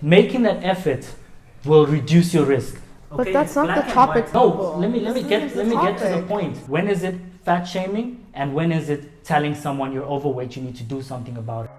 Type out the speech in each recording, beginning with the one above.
making that effort will reduce your risk. But that's not the topic. No, let me get to the point. When is it fat shaming, and when is it telling someone you're overweight, you need to do something about it?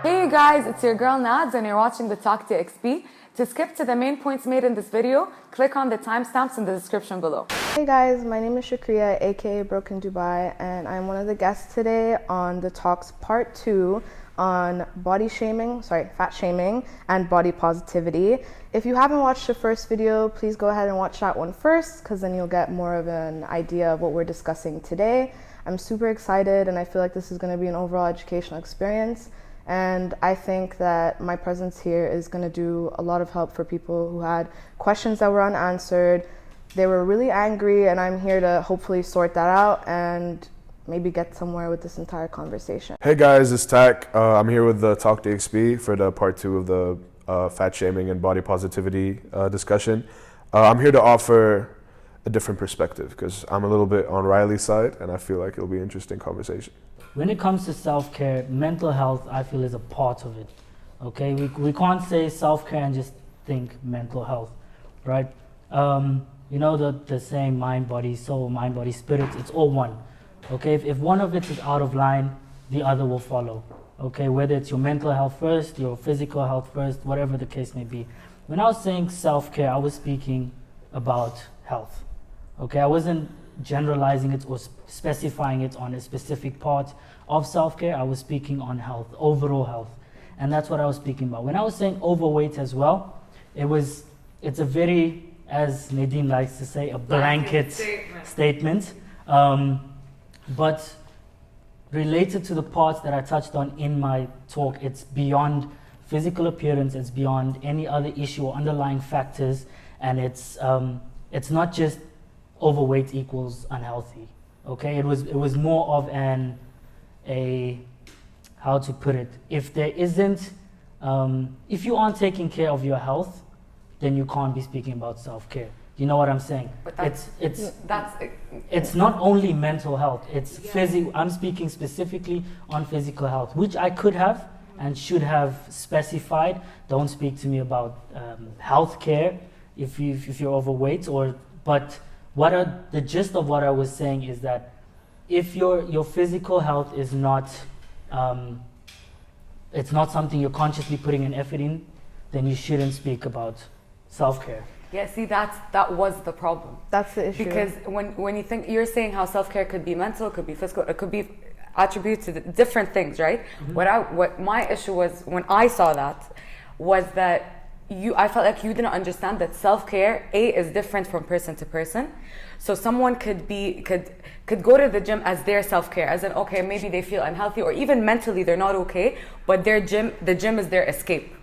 Hey you guys, it's your girl Nads and you're watching TheTalk TXP. To skip to the main points made in this video, click on the timestamps in the description below. Hey guys, my name is Shakriya, aka Broken Dubai, and I'm one of the guests today on TheTalk's part 2 on fat shaming and body positivity. If you haven't watched the first video, please go ahead and watch that one first, because then you'll get more of an idea of what we're discussing today. I'm super excited and I feel like this is going to be an overall educational experience. And I think that my presence here is going to do a lot of help for people who had questions that were unanswered. They were really angry, and I'm here to hopefully sort that out and maybe get somewhere with this entire conversation. Hey guys, it's Tak. I'm here with TheTalk TXP for the part 2 of the fat shaming and body positivity discussion. I'm here to offer a different perspective because I'm a little bit on Riley's side, and I feel like it'll be an interesting conversation. When it comes to self-care, mental health, I feel, is a part of it. Okay, we can't say self-care and just think mental health, right? You know the saying mind, body, soul, mind, body, spirit, it's all one. Okay, if one of it is out of line, the other will follow. Okay, whether it's your mental health first, your physical health first, whatever the case may be. When I was saying self-care, I was speaking about health. Okay, I wasn't generalizing it or specifying it on a specific part of self-care. I was speaking on health, overall health, and that's what I was speaking about. When I was saying overweight as well, it's a very, as Nadine likes to say, a blanket statement. But related to the parts that I touched on in my talk, it's beyond physical appearance, it's beyond any other issue or underlying factors, and it's not just overweight equals unhealthy. Okay, it was more of how to put it, if there isn't if you aren't taking care of your health, then you can't be speaking about self-care. You know what I'm saying? But it's not only mental health, it's physical. I'm speaking specifically on physical health, which I could have and should have specified. Don't speak to me about health care if you're overweight, but the gist of what I was saying is that if your physical health is not it's not something you're consciously putting an effort in, then you shouldn't speak about self-care. Yeah, see, that was the problem. That's the issue. Because when you think, you're saying how self-care could be mental, could be physical, it could be attributed to different things, right? Mm-hmm. What my issue was when I saw that was that I felt like you didn't understand that self-care is different from person to person. So someone could go to the gym as their self-care, as in, okay, maybe they feel unhealthy or even mentally they're not okay, but the gym is their escape.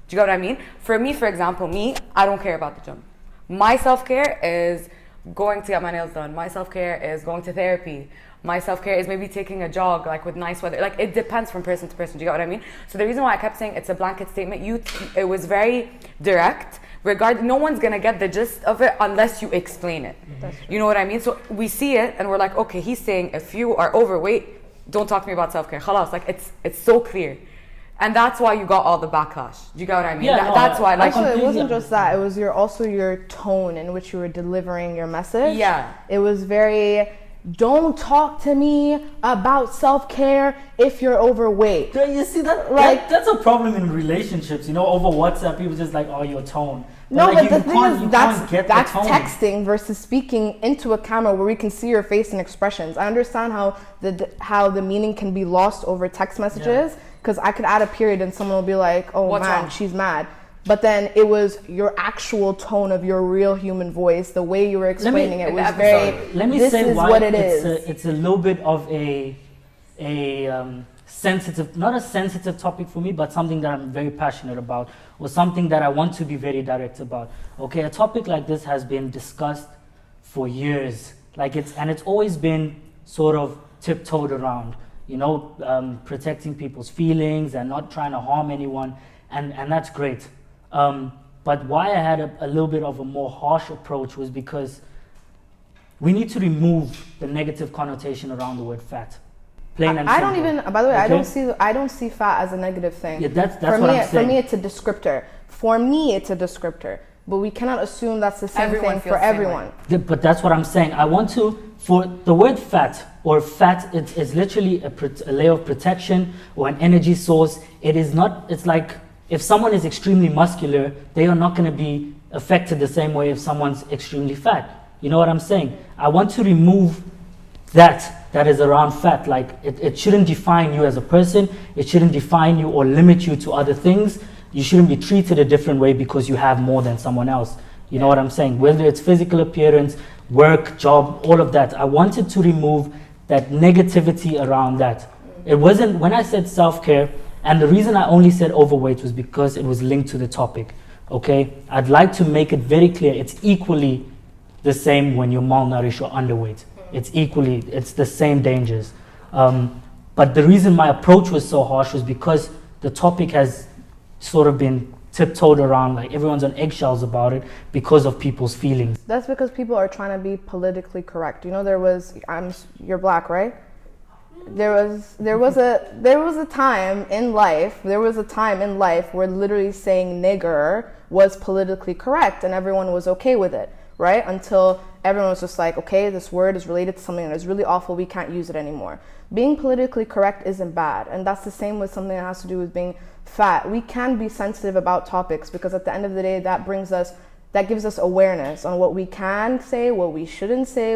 Do you get what I mean? For me, for example, I don't care about the gym. My self-care is going to get my nails done. My self-care is going to therapy. My self-care is maybe taking a jog, like with nice weather. Like, it depends from person to person. Do you get what I mean? So the reason why I kept saying it's a blanket statement, it was very direct. No one's gonna get the gist of it unless you explain it. You know what I mean? So we see it and we're like, okay, he's saying if you are overweight, don't talk to me about self-care. Khalas, like it's so clear. And that's why you got all the backlash. Do you get what I mean? Yeah, that's why. Like, actually, it wasn't just that. It was also your tone in which you were delivering your message. Yeah. It was very, don't talk to me about self-care if you're overweight. You see that's a problem in relationships. You know, over WhatsApp, people just like, oh, your tone. But the thing is, that's texting versus speaking into a camera where we can see your face and expressions. I understand how the meaning can be lost over text messages, because I could add a period and someone will be like, oh, what's man, wrong? She's mad. But then it was your actual tone of your real human voice, the way you were explaining it was very, this is what it is. It's a little bit of a sensitive, not a sensitive topic for me, but something that I'm very passionate about, or something that I want to be very direct about. Okay, a topic like this has been discussed for years. It's always been sort of tiptoed around, you know, protecting people's feelings and not trying to harm anyone, and that's great. But why I had a little bit of a more harsh approach was because we need to remove the negative connotation around the word fat. Plain and I don't simple. even, by the way, Okay? I don't see fat as a negative thing. Yeah, that's for what me, I'm saying. For me, it's a descriptor. For me, it's a descriptor. But we cannot assume that's the same Everyone thing feels for the same everyone. way. Yeah, but that's what I'm saying. I want to, for the word fat or fat, it's literally a layer of protection or an energy source. It is not, it's like if someone is extremely muscular, they are not going to be affected the same way if someone's extremely fat. You know what I'm saying? I want to remove that is around fat. Like it shouldn't define you as a person. It shouldn't define you or limit you to other things. You shouldn't be treated a different way because you have more than someone else. You know what I'm saying? Whether it's physical appearance, work, job, all of that. I wanted to remove that negativity around that. It wasn't, when I said self-care, and the reason I only said overweight was because it was linked to the topic. Okay? I'd like to make it very clear. It's equally the same when you're malnourished or underweight. It's the same dangers. But the reason my approach was so harsh was because the topic has sort of been tiptoed around, like everyone's on eggshells about it because of people's feelings. That's because people are trying to be politically correct. You know, you're black, right? There was a time in life where literally saying nigger was politically correct and everyone was okay with it, right? Until everyone was just like, okay, this word is related to something that is really awful, we can't use it anymore. Being politically correct isn't bad, and that's the same with something that has to do with being fat. We can be sensitive about topics because at the end of the day, that gives us awareness on what we can say, what we shouldn't say,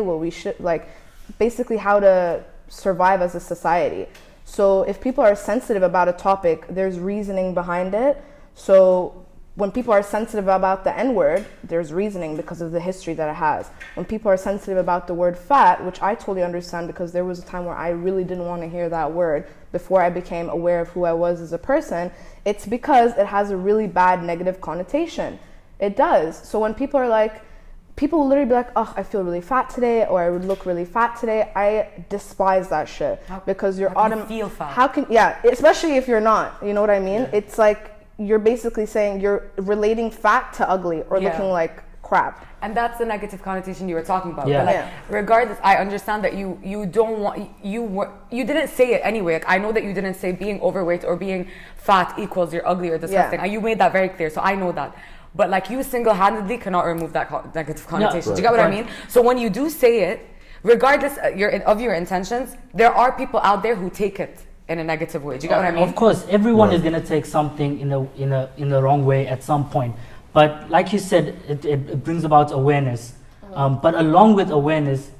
basically how to survive as a society. So if people are sensitive about a topic, there's reasoning behind it. So when people are sensitive about the N-word, there's reasoning because of the history that it has. When people are sensitive about the word fat, which I totally understand because there was a time where I really didn't want to hear that word before I became aware of who I was as a person, it's because it has a really bad negative connotation. It does. So when people will literally be like, oh, I feel really fat today, or I would look really fat today. I despise that shit because you're automatically feel fat. Especially if you're not, you know what I mean? Yeah. It's like, you're basically saying you're relating fat to ugly or looking like crap. And that's the negative connotation you were talking about. Yeah. But regardless, I understand that you don't want, you didn't say it anyway. Like, I know that you didn't say being overweight or being fat equals you're ugly or disgusting. And you made that very clear, so I know that. But like, you single-handedly cannot remove that negative connotation. Right. Do you get what I mean? So when you do say it, regardless of your intentions, there are people out there who take it in a negative way. Do you get what I mean? Of course, everyone is going to take something in the wrong way at some point. But like you said, it brings about awareness. But along with awareness,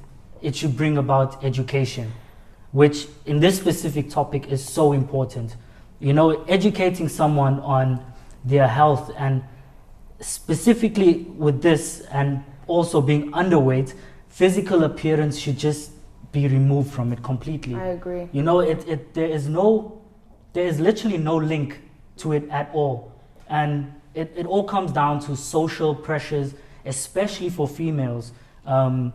it should bring about education, which in this specific topic is so important. You know, educating someone on their health, and specifically with this, and also being underweight, physical appearance should just be removed from it completely. I agree. You know, there is literally no link to it at all. And it all comes down to social pressures, especially for females. And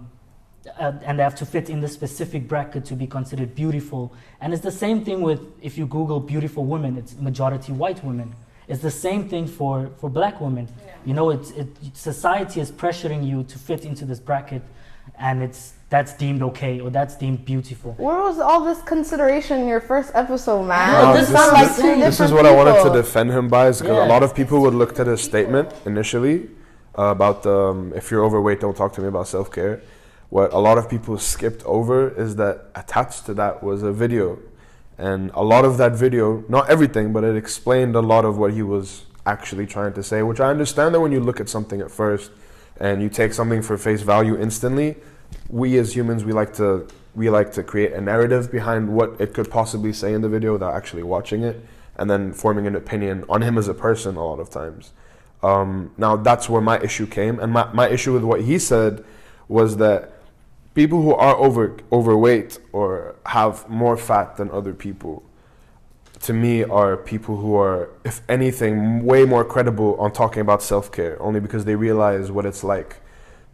they have to fit in the specific bracket to be considered beautiful. And it's the same thing with, if you Google beautiful women, it's majority white women. It's the same thing for black women. Yeah. You know, society is pressuring you to fit into this bracket, and that's deemed okay, or that's deemed beautiful. Where was all this consideration in your first episode, man? No, this is what I wanted to defend him by, is because a lot of people would look at his statement initially about if you're overweight, don't talk to me about self-care. What a lot of people skipped over is that attached to that was a video. And a lot of that video, not everything, but it explained a lot of what he was actually trying to say, which I understand that when you look at something at first and you take something for face value instantly, we as humans, we like to create a narrative behind what it could possibly say in the video without actually watching it, and then forming an opinion on him as a person a lot of times. Now that's where my issue came, and my issue with what he said was that people who are overweight or have more fat than other people, to me, are people who are, if anything, way more credible on talking about self-care, only because they realize what it's like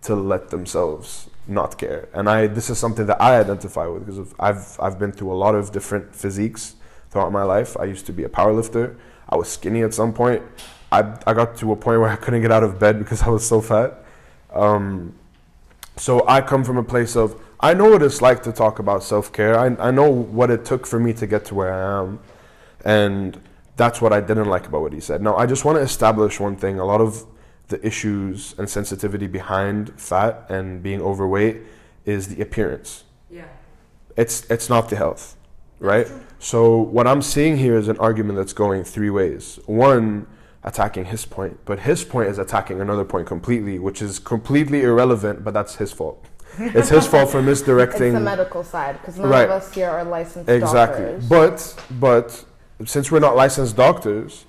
to let themselves not care. And this is something that I identify with, because I've been through a lot of different physiques throughout my life. I used to be a powerlifter. I was skinny at some point. I got to a point where I couldn't get out of bed because I was so fat. So I come from a place of, I know what it's like to talk about self-care. I know what it took for me to get to where I am. And that's what I didn't like about what he said. Now, I just want to establish one thing. A lot of the issues and sensitivity behind fat and being overweight is the appearance. Yeah. It's not the health, right? So what I'm seeing here is an argument that's going three ways. One, attacking his point, but his point is attacking another point completely, which is completely irrelevant, but that's his fault. It's his fault for misdirecting. It's the medical side, because none Right. of us here are licensed Exactly. doctors. But since we're not licensed doctors,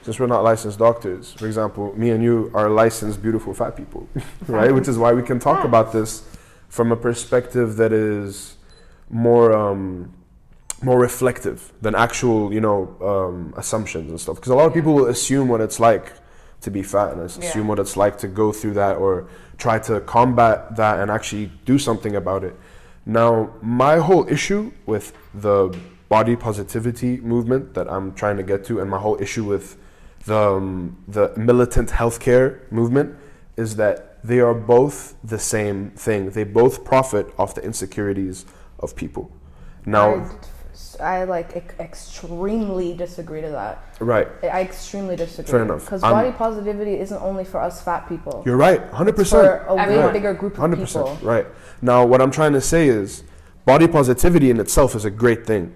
for example, me and you are licensed beautiful fat people, right? Which is why we can talk about this from a perspective that is more reflective than actual, assumptions and stuff. Because a lot of people will assume what it's like to be fat and assume what it's like to go through that or try to combat that and actually do something about it. Now, my whole issue with the body positivity movement that I'm trying to get to, and my whole issue with the militant healthcare movement, is that they are both the same thing. They both profit off the insecurities of people. Now, I extremely disagree to that. right. I extremely disagree. Fair enough. Because body positivity isn't only for us fat people. You're right, 100%. It's for a way Everyone. bigger group of 100%. people. Right. Now, what I'm trying to say is body positivity in itself is a great thing.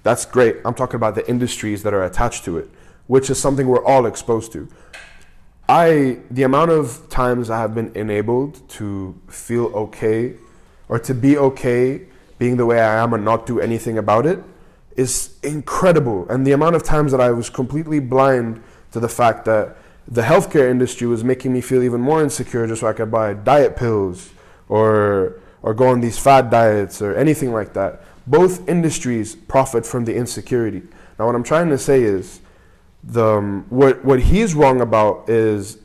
That's great. I'm talking about the industries that are attached to it, which is something we're all exposed to. The amount of times I have been enabled to feel okay or to be okay being the way I am and not do anything about it is incredible. And the amount of times that I was completely blind to the fact that the healthcare industry was making me feel even more insecure just so I could buy diet pills or go on these fad diets or anything like that. Both industries profit from the insecurity. Now, what I'm trying to say is what he's wrong about is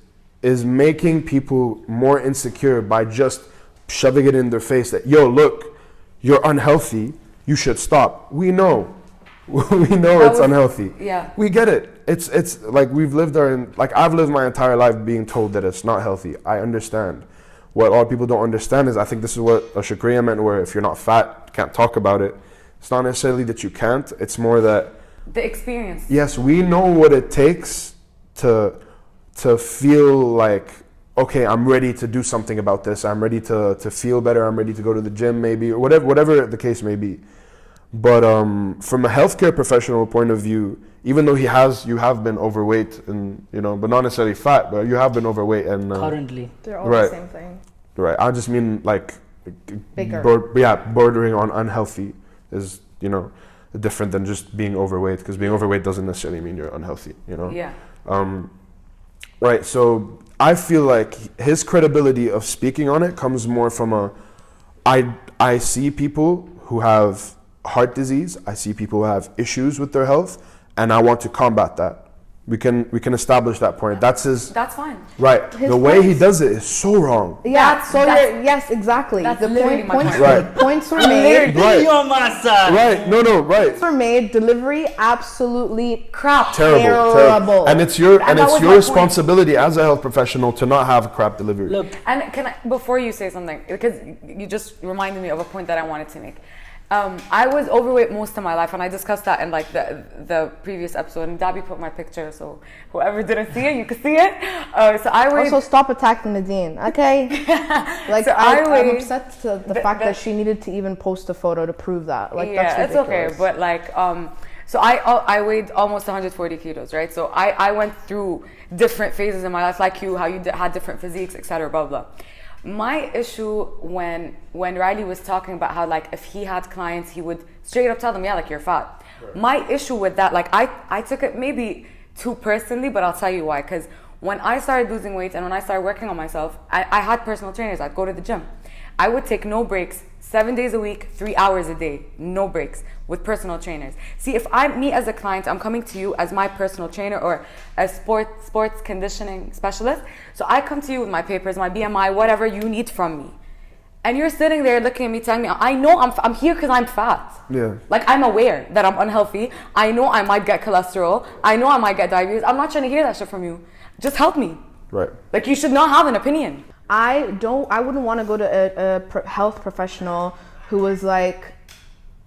making people more insecure by just shoving it in their face that, yo, look, you're unhealthy, you should stop. We know it's unhealthy. Yeah. We get it. It's like I've lived my entire life being told that it's not healthy. I understand. What a lot of people don't understand is, I think this is what Shukriya meant, where if you're not fat, you can't talk about it. It's not necessarily that you can't, it's more that The experience. yes, we know what it takes to feel like, okay, I'm ready to do something about this. I'm ready to feel better. I'm ready to go to the gym, maybe, or whatever the case may be. But from a healthcare professional point of view, even though you have been overweight and but not necessarily fat, but you have been overweight and Currently. They're all Right. the same thing. right. I just mean like Bigger. bordering on unhealthy is different than just being overweight, because being overweight doesn't necessarily mean you're unhealthy. Yeah. Right, so I feel like his credibility of speaking on it comes more from I see people who have heart disease, I see people who have issues with their health, and I want to combat that. We can establish that point. That's fine. right. His the way he points- does it is so wrong. Yeah, That's- yes, exactly. that's The literally my points, point. Right. points were made. Right. You on my side. Right, no, right. Were made. Delivery, absolutely Crap. Terrible. And it's your And that was my point. responsibility as a health professional to not have crap delivery. Look, And can I, before you say something, because you just reminded me of a point that I wanted to make. I was overweight most of my life, and I discussed that in like the previous episode. And Dabi put my picture, so whoever didn't see it, you could see it. So I weighed. Also, stop attacking Nadine, okay? Like, So I'm upset to the fact that she needed to even post a photo to prove that. Like, yeah, that's it's okay. ridiculous. But like, so I weighed almost 140 kilos, right? So I went through different phases in my life, like you, how you had different physiques, etc. Blah blah. My issue when Riley was talking about how like if he had clients, he would straight up tell them, yeah, like you're fat. Right. My issue with that, like I took it maybe too personally, but I'll tell you why. Because when I started losing weight and when I started working on myself, I had personal trainers. I'd go to the gym. I would take no breaks, 7 days a week, 3 hours a day, no breaks with personal trainers. See, if me as a client, I'm coming to you as my personal trainer or a sports conditioning specialist. So I come to you with my papers, my BMI, whatever you need from me. And you're sitting there looking at me telling me, I know I'm here because I'm fat. Yeah. Like I'm aware that I'm unhealthy. I know I might get cholesterol. I know I might get diabetes. I'm not trying to hear that shit from you. Just help me. Right. Like you should not have an opinion. I wouldn't want to go to a health professional who was like,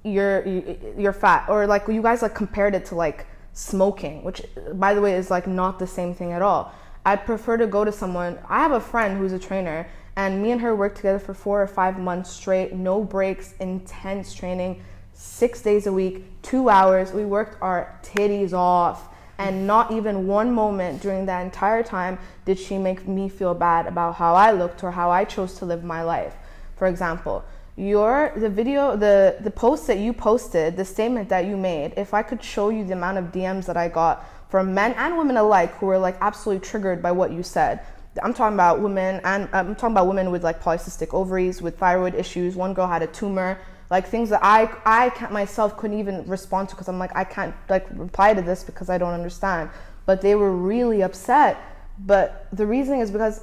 you're fat, or like you guys like compared it to like smoking, which by the way is like not the same thing at all. I'd prefer to go to someone. I have a friend who's a trainer, and me and her worked together for 4 or 5 months straight, no breaks, intense training, 6 days a week, 2 hours. We worked our titties off, and not even one moment during that entire time did she make me feel bad about how I looked or how I chose to live my life. For example, the post that you posted, the statement that you made, if I could show you the amount of DMs that I got from men and women alike who were like absolutely triggered by what you said. I'm talking about women, and I'm talking about women with like polycystic ovaries, with thyroid issues. One girl had a tumor, like things that I can't myself couldn't even respond to because I'm like, I can't like reply to this because I don't understand. But they were really upset. But the reason is because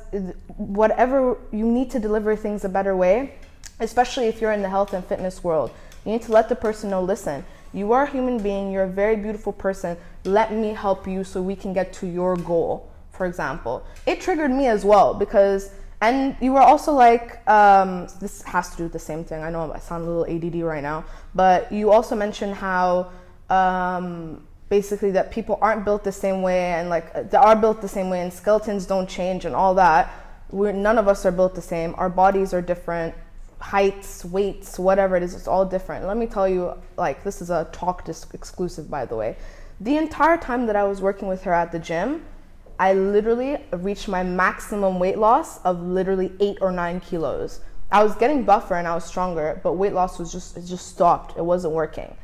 whatever, you need to deliver things a better way, especially if you're in the health and fitness world. You need to let the person know, listen, you are a human being, you're a very beautiful person, let me help you so we can get to your goal, for example. It triggered me as well because, and you were also like, this has to do with the same thing, I know I sound a little ADD right now, but you also mentioned how basically that people aren't built the same way, and like they are built the same way and skeletons don't change and all that. None of us are built the same, our bodies are different, heights, weights, whatever it is, it's all different. Let me tell you, like, this is a Talk exclusive, by the way. The entire time that I was working with her at the gym, I literally reached my maximum weight loss of literally 8 or 9 kilos. I was getting buffer and I was stronger, but weight loss was it just stopped. It wasn't working.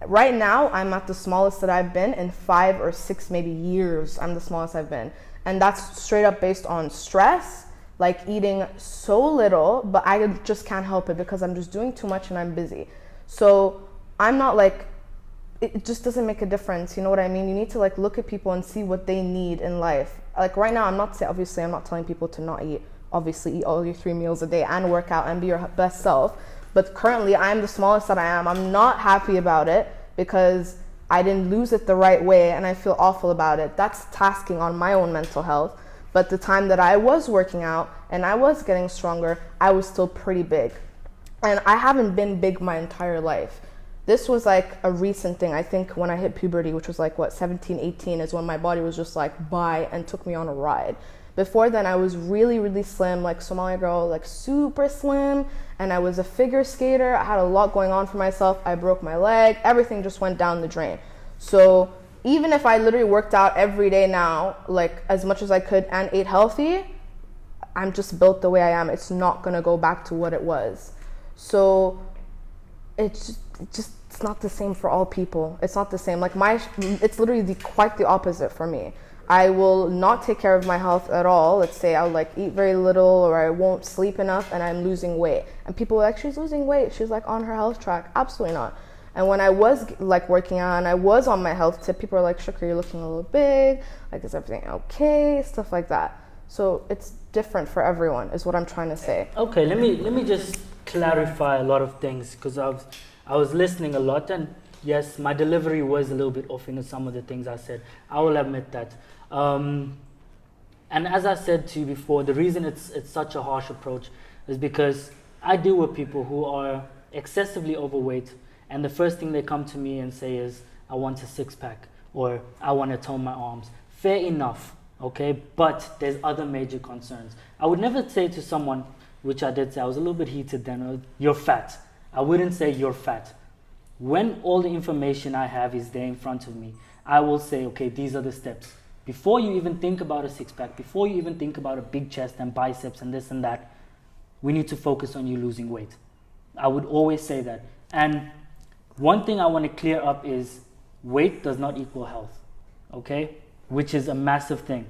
Right now, I'm at the smallest that I've been in 5 or 6 maybe years. I'm the smallest I've been. And that's straight up based on stress, like eating so little, but I just can't help it because I'm just doing too much and I'm busy. So I'm not like, it just doesn't make a difference, you know what I mean? You need to like look at people and see what they need in life. Like right now, I'm not telling people to not eat. Obviously eat all your 3 meals a day and work out and be your best self. But currently I'm the smallest that I am. I'm not happy about it because I didn't lose it the right way and I feel awful about it. That's tasking on my own mental health. But the time that I was working out and I was getting stronger, I was still pretty big. And I haven't been big my entire life. This was like a recent thing. I think when I hit puberty, which was like 17, 18 is when my body was just like bye and took me on a ride. Before then I was really, really slim, like Somali girl, like super slim. And I was a figure skater. I had a lot going on for myself. I broke my leg. Everything just went down the drain. So even if I literally worked out every day now, like as much as I could and ate healthy, I'm just built the way I am. It's not gonna go back to what it was. So it's not the same for all people. It's not the same. Like it's literally quite the opposite for me. I will not take care of my health at all. Let's say I'll like eat very little or I won't sleep enough and I'm losing weight. And people are like, she's losing weight. She's like on her health track. Absolutely not. And when I was like working out and I was on my health tip, people are like, Shukri, you're looking a little big. Like, is everything okay? Stuff like that. So it's different for everyone is what I'm trying to say. Okay, let me just clarify a lot of things because I was listening a lot, and yes, my delivery was a little bit off in some of the things I said. I will admit that. And as I said to you before, the reason it's such a harsh approach is because I deal with people who are excessively overweight, and the first thing they come to me and say is, I want a six-pack or I want to tone my arms. Fair enough, okay? But there's other major concerns. I would never say to someone, which I did say, I was a little bit heated then, you're fat. I wouldn't say you're fat. When all the information I have is there in front of me, I will say, okay, these are the steps. Before you even think about a six-pack, before you even think about a big chest and biceps and this and that, we need to focus on you losing weight. I would always say that. And one thing I want to clear up is weight does not equal health, okay? Which is a massive thing.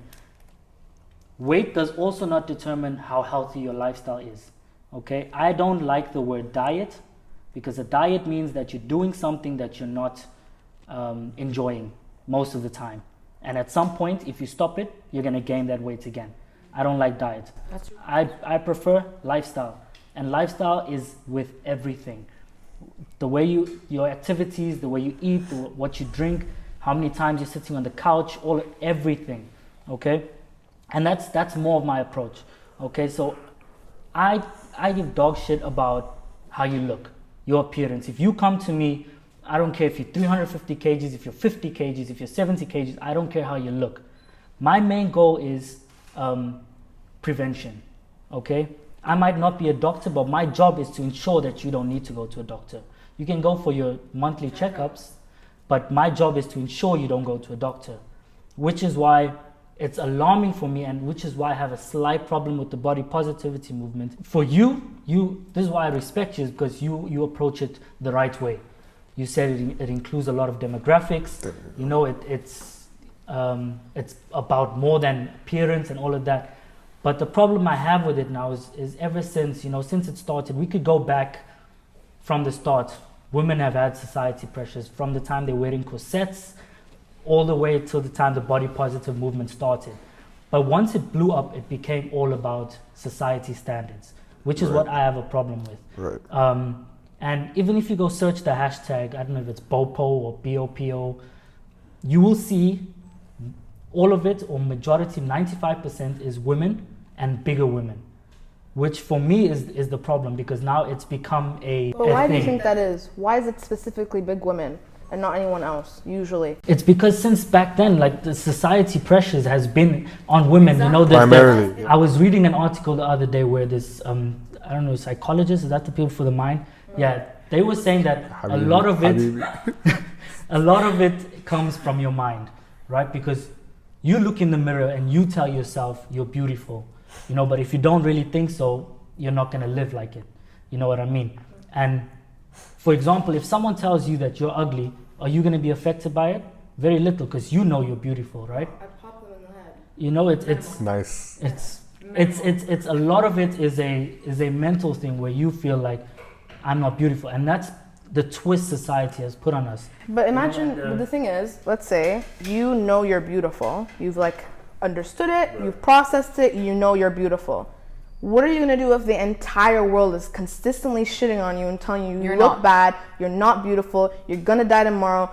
Weight does also not determine how healthy your lifestyle is, okay? I don't like the word diet because a diet means that you're doing something that you're not enjoying most of the time. And at some point, if you stop it, you're going to gain that weight again. I don't like diet. I prefer lifestyle. And lifestyle is with everything. The way your activities, the way you eat, what you drink, how many times you're sitting on the couch, everything, okay? And that's more of my approach, okay? So I give dog shit about how you look, your appearance. If you come to me, I don't care if you're 350 kgs, if you're 50 kgs, if you're 70 kgs, I don't care how you look. My main goal is prevention, okay? I might not be a doctor, but my job is to ensure that you don't need to go to a doctor. You can go for your monthly checkups, but my job is to ensure you don't go to a doctor, which is why it's alarming for me, and which is why I have a slight problem with the body positivity movement. For you, this is why I respect you, is because you approach it the right way. You said it includes a lot of demographics. You know, it's about more than appearance and all of that. But the problem I have with it now is ever since, since it started, we could go back from the start. Women have had society pressures from the time they're wearing corsets all the way till the time the body positive movement started. But once it blew up, it became all about society standards, which is what I have a problem with. Right. And even if you go search the hashtag, I don't know if it's BOPO or BOPO, you will see all of it, or majority, 95% is women and bigger women, which for me is the problem, because now it's become a But why do you thing. think that is? Why is it specifically big women and not anyone else, usually? It's because since back then, like, the society pressures has been on women. You know, Primarily. I was reading an article the other day where this, I don't know, psychologist, is that the people for the mind? Yeah, they were saying that a lot of it comes from your mind, right? Because you look in the mirror and you tell yourself you're beautiful, but if you don't really think so, you're not going to live like it. You know what I mean? And for example, if someone tells you that you're ugly, are you going to be affected by it? Very little, because you know you're beautiful, right? I pop them in the head. You know, it's Nice. it's a lot of it is a mental thing where you feel like I'm not beautiful, and that's the twist society has put on us. But imagine, the thing is, let's say you know you're beautiful. You've understood it, you've processed it, you know you're beautiful. What are you gonna do if the entire world is consistently shitting on you and telling you you look bad, you're not beautiful, you're gonna die tomorrow?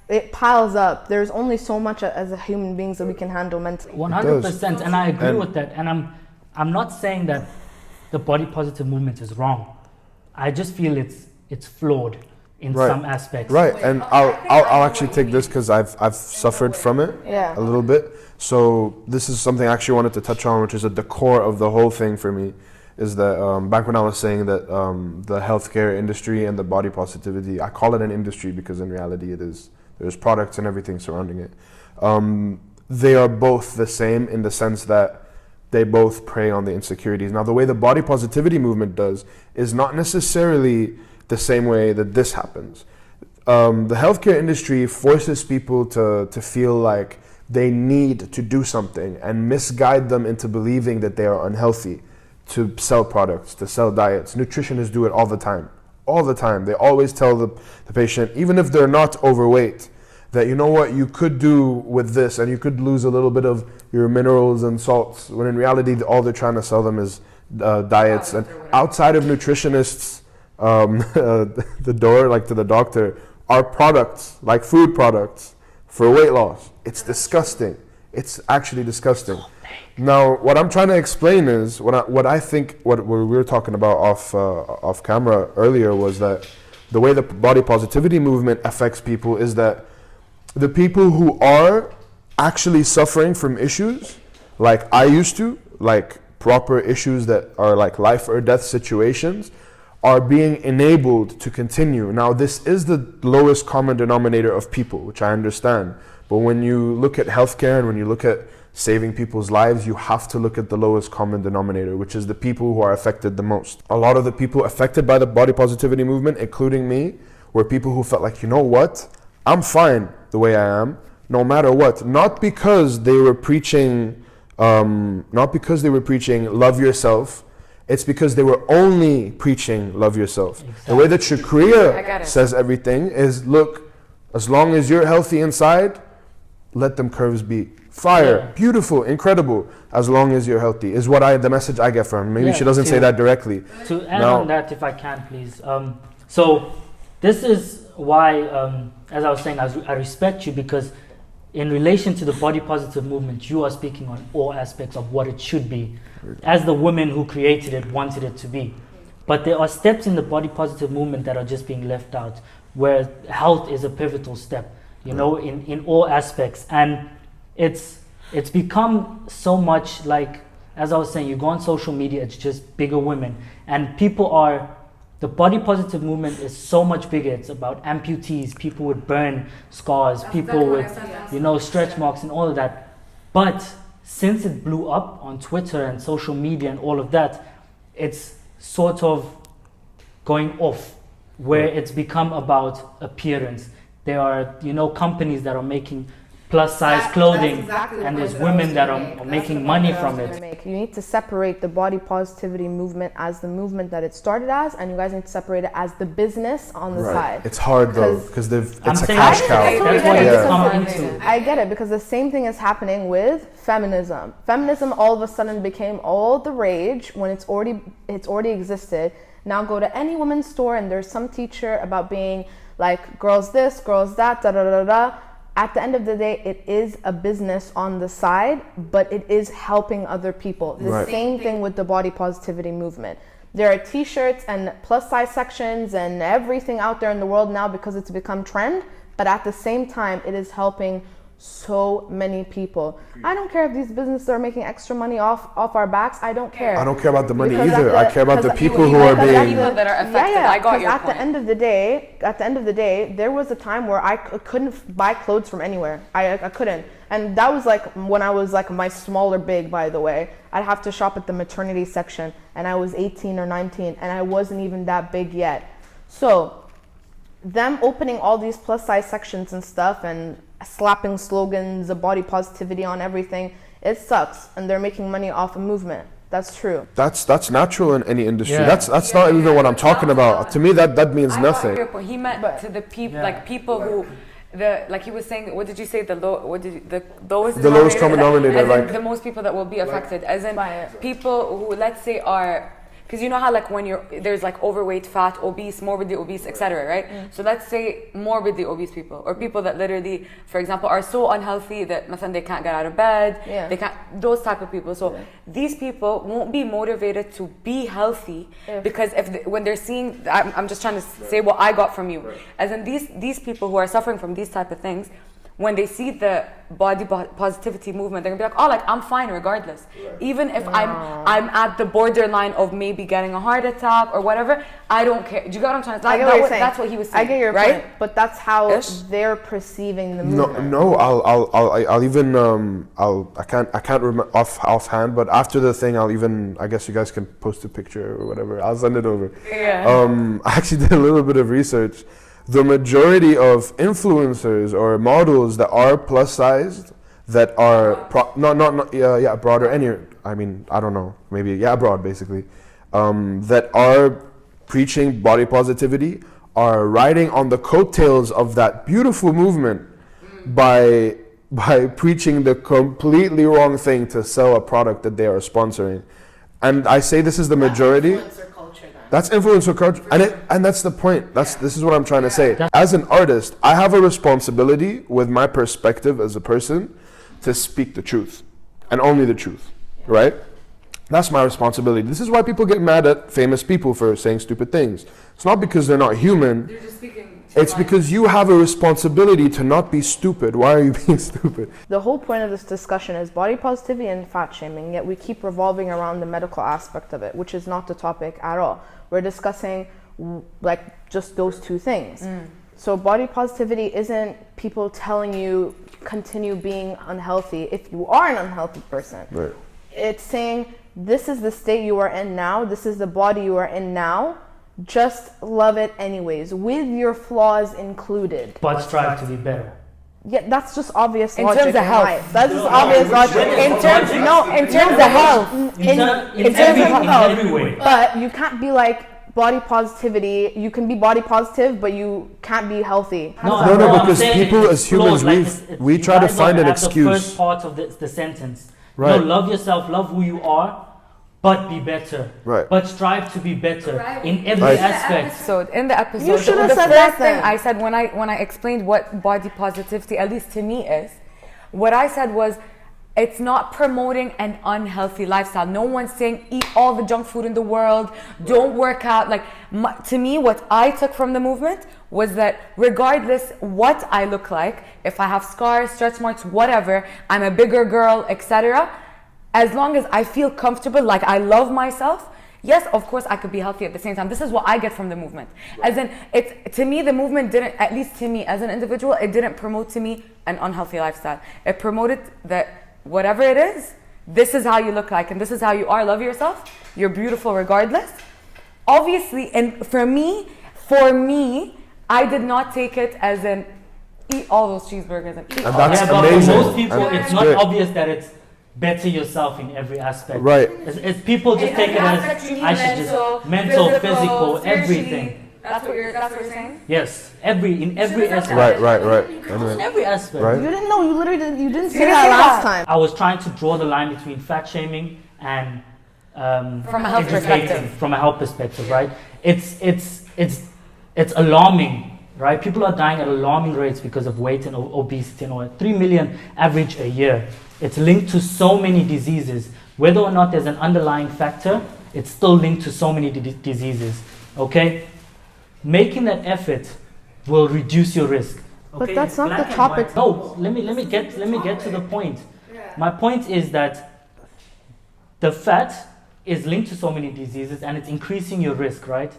It piles up. There's only so much as a human beings that we can handle mentally. 100%, and I agree with that. And I'm not saying that the body positive movement is wrong. I just feel it's flawed in some aspects. Right, and I'll actually take this because I've suffered from it a little bit. So this is something I actually wanted to touch on, which is at the core of the whole thing for me, is that back when I was saying that the healthcare industry and the body positivity, I call it an industry because in reality it is. There's products and everything surrounding it. They are both the same in the sense that they both prey on the insecurities. Now, the way the body positivity movement does is not necessarily the same way that this happens. The healthcare industry forces people to feel like they need to do something and misguide them into believing that they are unhealthy to sell products, to sell diets. Nutritionists do it all the time. All the time. They always tell the patient, even if they're not overweight, that you know what you could do with this, and you could lose a little bit of your minerals and salts, when in reality all they're trying to sell them is diets. And outside of nutritionists, the door to the doctor are products, like food products for weight loss. It's disgusting. It's actually disgusting. Now, what I'm trying to explain is what I think what we were talking about off camera earlier was that the way the body positivity movement affects people is that the people who are actually suffering from issues like I used to, like proper issues that are like life or death situations, are being enabled to continue. Now, this is the lowest common denominator of people, which I understand. But when you look at healthcare and when you look at saving people's lives, you have to look at the lowest common denominator, which is the people who are affected the most. A lot of the people affected by the body positivity movement, including me, were people who felt like, you know what? I'm fine the way I am, no matter what. Not because they were preaching love yourself. It's because they were only preaching love yourself. Exactly. The way that Shakriya says everything is, look, as long as you're healthy inside, let them curves be. Fire, beautiful, incredible, as long as you're healthy, is the message I get from her. Maybe she doesn't say that directly. To add on that, if I can, please. So this is why, as I was saying, I respect you, because in relation to the body positive movement, you are speaking on all aspects of what it should be, as the women who created it wanted it to be. But there are steps in the body positive movement that are just being left out, where health is a pivotal step, you know, in all aspects. And it's become so much like, as I was saying, you go on social media, it's just bigger women. And the body positive movement is so much bigger. It's about amputees, people with burn scars, people with, you know, stretch marks and all of that. But since it blew up on Twitter and social media and all of that, it's sort of going off, where it's become about appearance. There are, you know, companies that are making plus size clothing, exactly, and there's women that are making money from it. You need to separate the body positivity movement as the movement that it started as, and you guys need to separate it as the business on the side. It's hard though, because it's a cash cow. That's what it's come into. I get it, because the same thing is happening with feminism. Feminism all of a sudden became all the rage when it's already existed. Now go to any women's store and there's some teacher about being like girls this, girls that, da da da da. At the end of the day, it is a business on the side, but it is helping other people. The same thing with the body positivity movement. There are t-shirts and plus size sections and everything out there in the world now because it's become trend, but at the same time, it is helping so many people. I don't care if these businesses are making extra money off our backs. I don't care. I don't care about the money either. I care about the people who are being... people that are affected. I got your point. At the end of the day, there was a time where I couldn't buy clothes from anywhere. I couldn't. And that was like when I was like my smaller big, by the way. I'd have to shop at the maternity section and I was 18 or 19 and I wasn't even that big yet. So them opening all these plus size sections and stuff and slapping slogans of body positivity on everything, it sucks, and they're making money off a movement. That's true. That's natural in any industry. That's not even what I'm talking about. To me, that means nothing. He meant to the people, like people who, like he was saying. What did you say? The lowest common denominator, like the most people that will be affected, as in people who, let's say, are. Because you know how like when there's like overweight, fat, obese, morbidly obese, etc., right? So let's say morbidly obese people, or people that literally, for example, are so unhealthy that they can't get out of bed, they can't, those type of people. So these people won't be motivated to be healthy because when they're seeing, I'm just trying to say what I got from you, as in these people who are suffering from these type of things, when they see the body positivity movement, they're gonna be like, oh, like I'm fine regardless. Even if I'm at the borderline of maybe getting a heart attack or whatever, I don't care. Do you get what I'm trying to say? I get what you're saying. That's what he was saying. I get your point, but that's how they're perceiving the movement. No, I'll even I can't remember offhand, but after the thing, I guess you guys can post a picture or whatever. I'll send it over. I actually did a little bit of research. The majority of influencers or models that are plus sized, that are broader, I don't know, maybe broad basically, that are preaching body positivity, are riding on the coattails of that beautiful movement by preaching the completely wrong thing to sell a product that they are sponsoring. And I say this is the majority. That's influencer culture, and that's the point. This is what I'm trying to say. As an artist, I have a responsibility with my perspective as a person to speak the truth, and only the truth, right? That's my responsibility. This is why people get mad at famous people for saying stupid things. It's not because they're not human. They're just speaking. It's because you have a responsibility to not be stupid. Why are you being stupid? The whole point of this discussion is body positivity and fat shaming, yet we keep revolving around the medical aspect of it, which is not the topic at all. We're discussing like just those two things. So body positivity isn't people telling you continue being unhealthy if you are an unhealthy person. Right. It's saying this is the state you are in now, this is the body you are in now, just love it anyways, with your flaws included. But strive to be better. Yeah, that's just obvious in logic. Terms of health. That's just obvious logic. In terms of health. In terms of health. In every way. But you can't be like body positivity. You can be body positive, but you can't be healthy. No, because people as humans, we try to find an excuse. The first part of the sentence. Right. No, love yourself, love who you are, but be better. Right. But strive to be better in every aspect. So in the episode, you should have the said first that thing I said when I explained what body positivity, at least to me, is, What I said was, it's not promoting an unhealthy lifestyle. No one's saying eat all the junk food in the world, don't work out. Like, to me, what I took from the movement was that regardless what I look like, if I have scars, stretch marks, whatever, I'm a bigger girl, etc., as long as I feel comfortable, like I love myself, yes, of course I could be healthy at the same time. This is what I get from the movement. As in, to me, the movement didn't, at least to me as an individual, it didn't promote to me an unhealthy lifestyle. It promoted that whatever it is, this is how you look like and this is how you are. Love yourself. You're beautiful regardless. Obviously, and for me, I did not take it as an eat all those cheeseburgers and eat all that's yeah, but amazing. for most people, And it's it's not great. obvious that it's better yourself in every aspect. Right. It's people just take it as I should just mental, physical, everything. That's what you're saying? Yes, in every aspect. Right. In Anyway, every aspect. Right. You didn't know. You literally didn't. You didn't say didn't that say last that. time. I was trying to draw the line between fat shaming and From a health educating perspective. from a health perspective, right? It's alarming, right? People are dying at alarming rates because of weight and obesity and all that. 3 million average a year. It's linked to so many diseases. Whether or not there's an underlying factor, it's still linked to so many diseases. Okay, making that effort will reduce your risk. But Okay, that's not black the and topic. white. No, let me get to the point. My point is that the fat is linked to so many diseases and it's increasing your risk, right?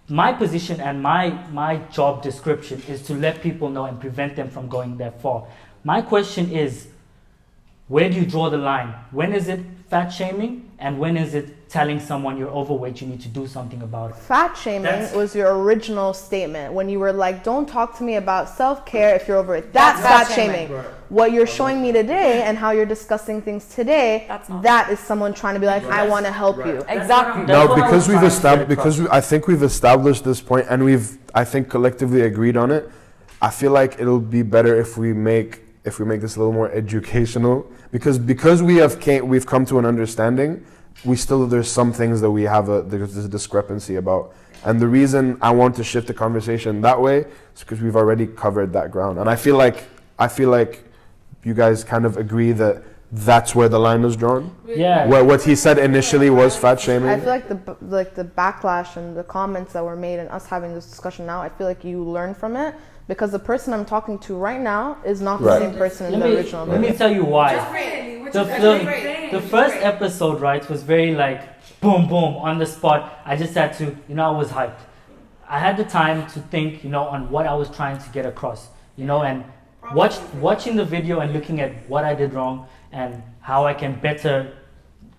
My position and my job description is to let people know and prevent them from going that far. My question is, where do you draw the line? When is it fat shaming and when is it telling someone you're overweight, you need to do something about it? Fat shaming was your original statement when you were like, don't talk to me about self-care if you're overweight. That's fat shaming. Right. What you're showing me today and how you're discussing things today, That's not- that is someone trying to be like, I want to help you. Exactly. That's No, what I because was we've trying to established, get across. I think we've established this point, and I think collectively agreed on it. I feel like it'll be better if we make this a little more educational, because we've come to an understanding. There's some things that there's a discrepancy about, and the reason I want to shift the conversation that way is because we've already covered that ground, and I feel like you guys kind of agree that that's where the line is drawn. Yeah. What he said initially was fat I shaming. feel like the backlash and the comments that were made and us having this discussion now, I feel like you learn from it, because the person I'm talking to right now is not the Right. same person in the original Let me video. tell you why. The first episode, right, was very like boom, boom, on the spot. I just had to, I was hyped. I had the time to think, on what I was trying to get across, and watching the video and looking at what I did wrong and how I can better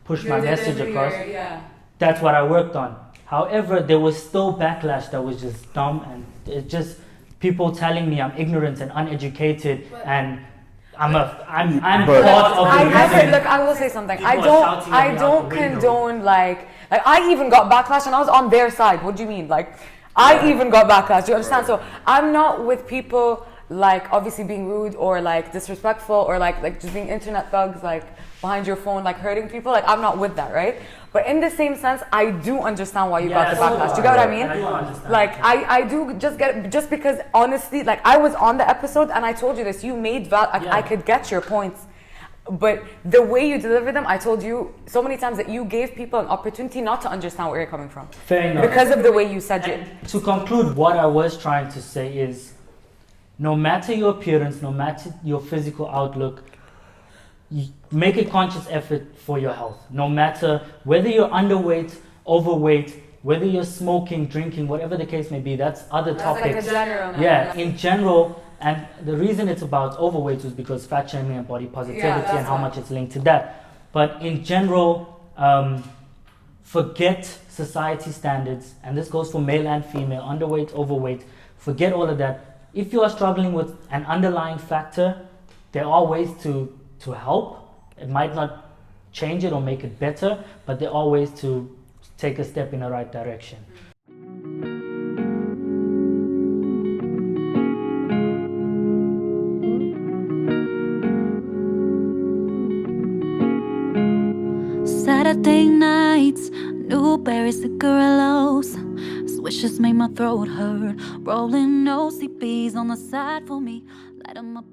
push my message across. Yeah. That's what I worked on. However, there was still backlash that was just dumb, and it just people telling me I'm ignorant and uneducated and I'm part of the reason. Look, I will say something. People are shouting at I me out don't the window. condone like I even got backlash and I was on their side. What do you mean? Like I even got backlash. Do you understand? So I'm not with people like obviously being rude or like disrespectful or like just being internet thugs like behind your phone like hurting people. Like I'm not with that, right? But in the same sense, I do understand why you got the backlash. Do you get what I mean? I do understand. Like I do just because honestly, like I was on the episode and I told you this. You made I could get your points, but the way you deliver them, I told you so many times that you gave people an opportunity not to understand where you're coming from Fair enough. because of the way you said it. And to conclude, what I was trying to say is, no matter your appearance, no matter your physical outlook, you make a conscious effort for your health. No matter whether you're underweight, overweight, whether you're smoking, drinking, whatever the case may be, that's other topics. Like a general. Yeah, in general, and the reason it's about overweight is because fat shaming and body positivity that's and how why. much it's linked to that. But in general, forget society standards, and this goes for male and female, underweight, overweight, forget all of that. If you are struggling with an underlying factor, there are ways to help. It might not change it or make it better, but there are ways to take a step in the right direction. Saturday nights, Newberry cigarillos. Swishes make my throat hurt. Rolling OCBs on the side for me. Light 'em up.